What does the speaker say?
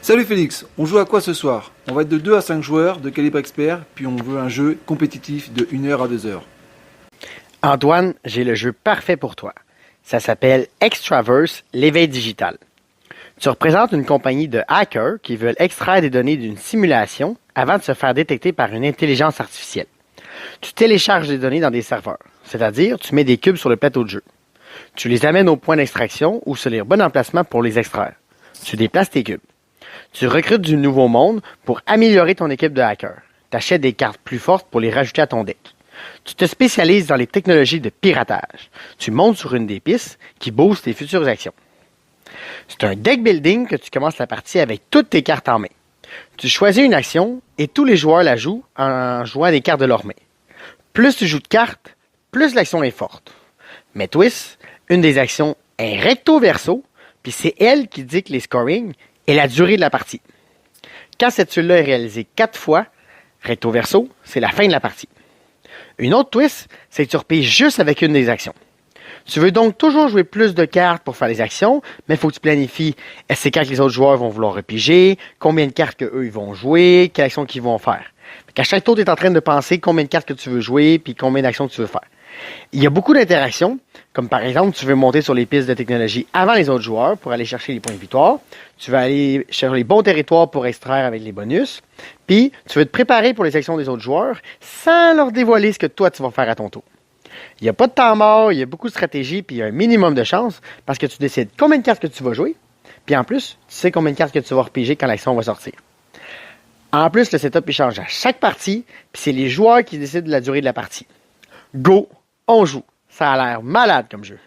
Salut Félix, on joue à quoi ce soir? On va être de 2 à 5 joueurs de calibre expert, puis on veut un jeu compétitif de 1 heure à 2 heures. Antoine, j'ai le jeu parfait pour toi. Ça s'appelle Extraverse, l'éveil digital. Tu représentes une compagnie de hackers qui veulent extraire des données d'une simulation avant de se faire détecter par une intelligence artificielle. Tu télécharges des données dans des serveurs, c'est-à-dire tu mets des cubes sur le plateau de jeu. Tu les amènes au point d'extraction ou sur les bons emplacements pour les extraire. Tu déplaces tes cubes. Tu recrutes du nouveau monde pour améliorer ton équipe de hackers. Tu achètes des cartes plus fortes pour les rajouter à ton deck. Tu te spécialises dans les technologies de piratage. Tu montes sur une des pistes qui booste tes futures actions. C'est un deck building que tu commences la partie avec toutes tes cartes en main. Tu choisis une action et tous les joueurs la jouent en jouant des cartes de leur main. Plus tu joues de cartes, plus l'action est forte. Mais twist, une des actions est recto verso, puis c'est elle qui dicte les scorings et la durée de la partie. Quand cette tuile-là est réalisée 4 fois, recto verso, c'est la fin de la partie. Une autre twist, c'est que tu repiges juste avec une des actions. Tu veux donc toujours jouer plus de cartes pour faire les actions, mais il faut que tu planifies c'est quand les autres joueurs vont vouloir repiger, combien de cartes qu'eux ils vont jouer, quelle action qu'ils vont faire. À chaque tour, tu es en train de penser combien de cartes que tu veux jouer, puis combien d'actions que tu veux faire. Il y a beaucoup d'interactions, comme par exemple, tu veux monter sur les pistes de technologie avant les autres joueurs pour aller chercher les points de victoire. Tu veux aller chercher les bons territoires pour extraire avec les bonus. Puis, tu veux te préparer pour les actions des autres joueurs sans leur dévoiler ce que toi, tu vas faire à ton tour. Il n'y a pas de temps mort, il y a beaucoup de stratégie, puis il y a un minimum de chance parce que tu décides combien de cartes que tu vas jouer. Puis en plus, tu sais combien de cartes que tu vas repiger quand l'action va sortir. En plus, le setup il change à chaque partie, puis c'est les joueurs qui décident de la durée de la partie. Go, on joue. Ça a l'air malade comme jeu.